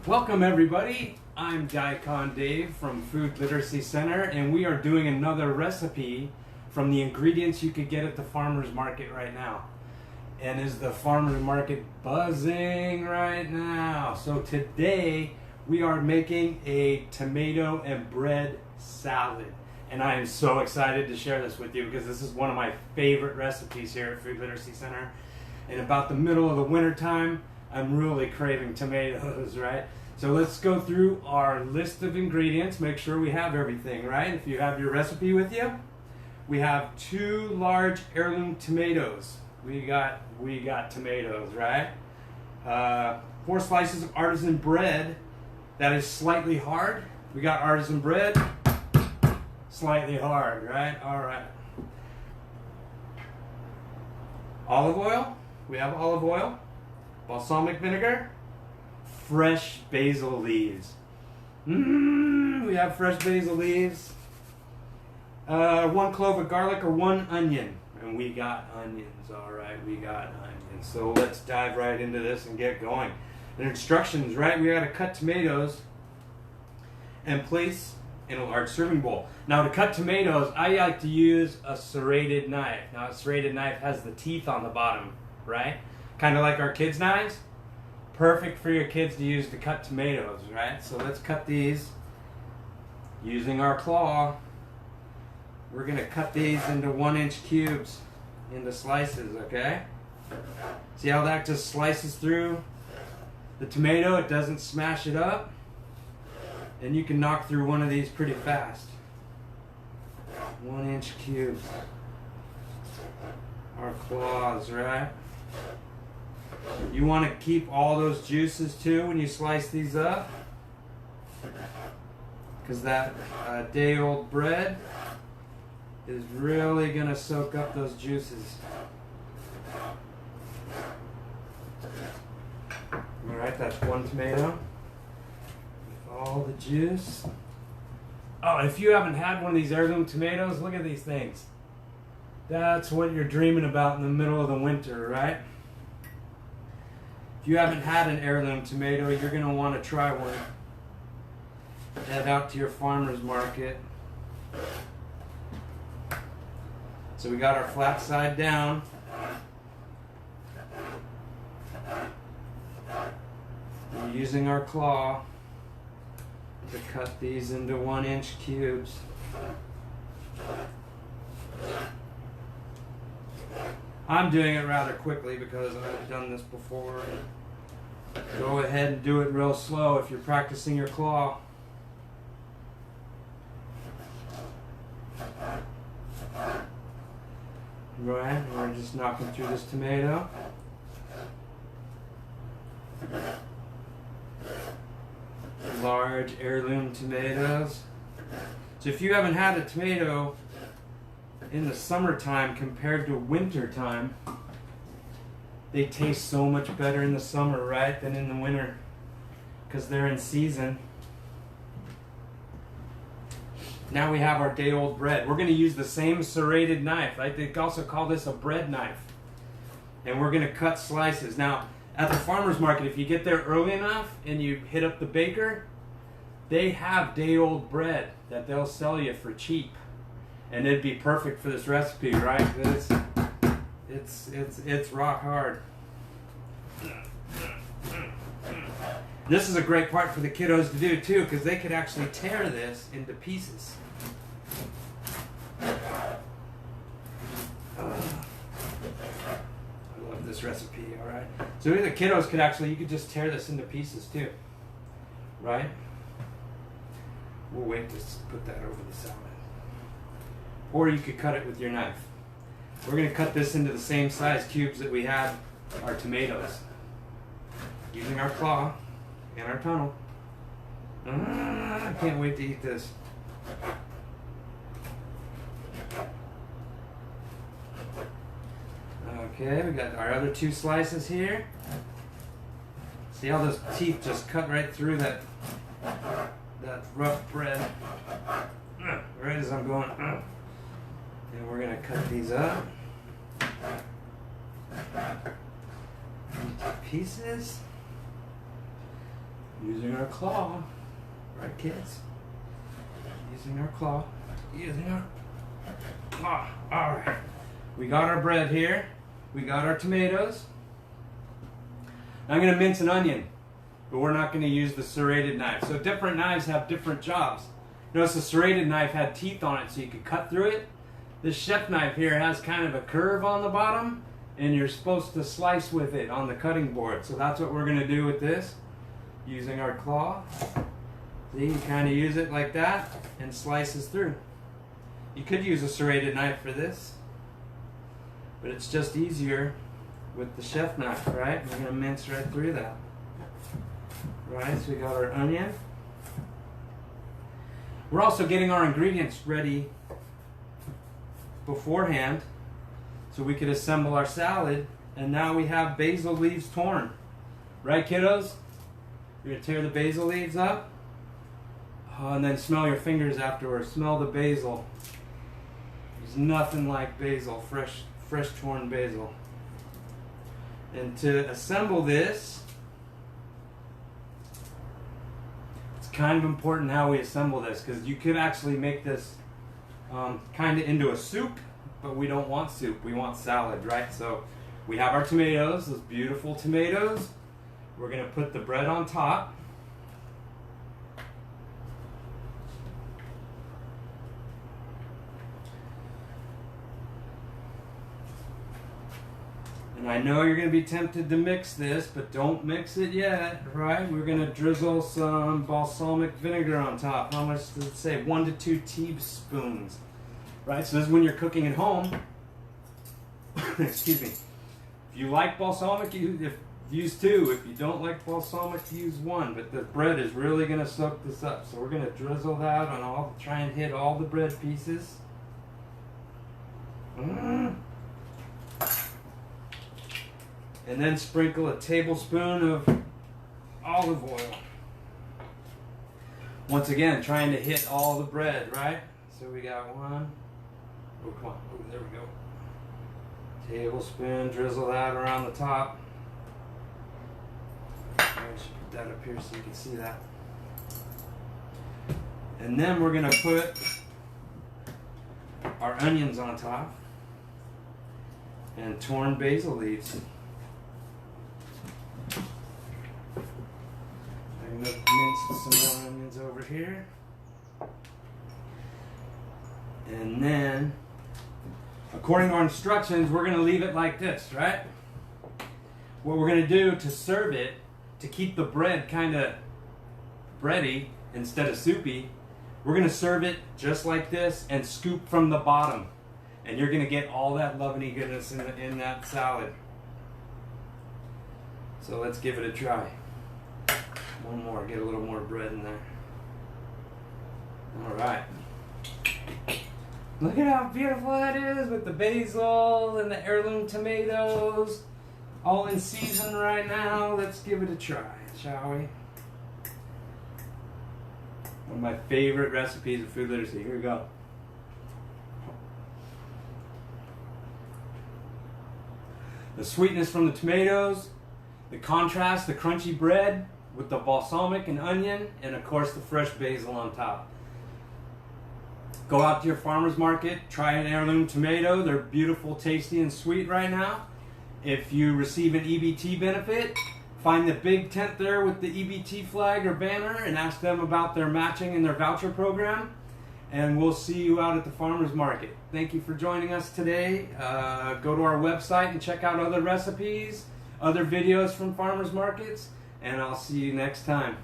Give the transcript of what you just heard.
Welcome everybody, I'm Daikon Dave from Food Literacy Center, and we are doing another recipe from the ingredients you could get at the farmer's market right now. And is the farmer's market buzzing right now? So today we are making a tomato and bread salad. And I am so excited to share this with you because this is one of my favorite recipes here at Food Literacy Center. And about the middle of the winter time, I'm really craving tomatoes, right? So let's go through our list of ingredients, make sure we have everything, right? If you have your recipe with you, we have 2 large heirloom tomatoes. We got tomatoes, right? 4 slices of artisan bread that is slightly hard. We got artisan bread, slightly hard, right? All right. Olive oil, we have olive oil. Balsamic vinegar, fresh basil leaves. We have fresh basil leaves. 1 clove of garlic or 1 onion. And we got onions, all right, we got onions. So let's dive right into this and get going. And instructions, right? We gotta cut tomatoes and place in a large serving bowl. Now to cut tomatoes, I like to use a serrated knife. Now a serrated knife has the teeth on the bottom, right? Kind of like our kids' knives. Perfect for your kids to use to cut tomatoes, right? So let's cut these using our claw. We're gonna cut these into 1-inch cubes, into slices, okay? See how that just slices through the tomato? It doesn't smash it up. And you can knock through one of these pretty fast. 1-inch cubes. Our claws, right? You want to keep all those juices too when you slice these up, because that day-old bread is really going to soak up those juices. Alright, that's 1 tomato with all the juice. Oh, if you haven't had one of these heirloom tomatoes, look at these things. That's what you're dreaming about in the middle of the winter, right? If you haven't had an heirloom tomato, you're going to want to try one. Head out to your farmer's market. So we got our flat side down. We're using our claw to cut these into 1-inch cubes. I'm doing it rather quickly because I've done this before. Go ahead and do it real slow if you're practicing your claw. Right, we're just knocking through this tomato. Large heirloom tomatoes. So if you haven't had a tomato in the summertime compared to winter time, they taste so much better in the summer, right, than in the winter, because they're in season. Now we have our day-old bread. We're going to use the same serrated knife, right? They also call this a bread knife. And we're going to cut slices. Now, at the farmer's market, if you get there early enough and you hit up the baker, they have day-old bread that they'll sell you for cheap. And it'd be perfect for this recipe, right? It's rock hard. This is a great part for the kiddos to do too, because they could actually tear this into pieces. I love this recipe, all right? So the kiddos could actually, you could just tear this into pieces too, right? We'll wait to put that over the salad. Or you could cut it with your knife. We're going to cut this into the same size cubes that we had our tomatoes, using our claw and our tunnel. I can't wait to eat this. Okay, we got our other 2 slices here. See how those teeth just cut right through that rough bread. Right as I'm going. And we're going to cut these up into pieces. Using our claw. Right, kids? Using our claw. Using our claw. Alright. We got our bread here. We got our tomatoes. Now I'm going to mince an onion, but we're not going to use the serrated knife. So different knives have different jobs. Notice the serrated knife had teeth on it so you could cut through it. This chef knife here has kind of a curve on the bottom, and you're supposed to slice with it on the cutting board. So that's what we're going to do with this, using our claw. See, you kind of use it like that and slices through. You could use a serrated knife for this, but it's just easier with the chef knife, right? We're going to mince right through that. Right, so we got our onion. We're also getting our ingredients ready beforehand so we could assemble our salad, and now we have basil leaves torn. Right, kiddos? You're going to tear the basil leaves up, and then smell your fingers afterwards. Smell the basil. There's nothing like basil, fresh torn basil. And to assemble this, it's kind of important how we assemble this, because you could actually make this kind of into a soup, but we don't want soup, we want salad, right? So we have our tomatoes, those beautiful tomatoes. We're going to put the bread on top. And I know you're going to be tempted to mix this, but don't mix it yet, right? We're going to drizzle some balsamic vinegar on top. How much does it say? 1 to 2 teaspoons, right? So this is when you're cooking at home. Excuse me. If you like balsamic, use 2. If you don't like balsamic, use 1. But the bread is really going to soak this up. So we're going to drizzle that on all, try and hit all the bread pieces. And then sprinkle a tablespoon of olive oil. Once again, trying to hit all the bread, right? So we got 1. Oh, come on. Oh, there we go. Tablespoon, drizzle that around the top. I should put that up here so you can see that. And then we're going to put our onions on top and torn basil leaves. I'm going to mince some more onions over here. And then, according to our instructions, we're going to leave it like this, right? What we're going to do to serve it, to keep the bread kind of bready instead of soupy, we're going to serve it just like this and scoop from the bottom. And you're going to get all that lovely goodness in that salad. So let's give it a try. One more, get a little more bread in there. All right. Look at how beautiful that is with the basil and the heirloom tomatoes. All in season right now. Let's give it a try, shall we? One of my favorite recipes of food literacy. Here we go. The sweetness from the tomatoes, the contrast, the crunchy bread with the balsamic and onion, and of course the fresh basil on top. Go out to your farmer's market, try an heirloom tomato. They're beautiful, tasty, and sweet right now. If you receive an EBT benefit, find the big tent there with the EBT flag or banner and ask them about their matching and their voucher program. And we'll see you out at the farmer's market. Thank you for joining us today. Go to our website and check out other recipes, other videos from farmers markets, and I'll see you next time.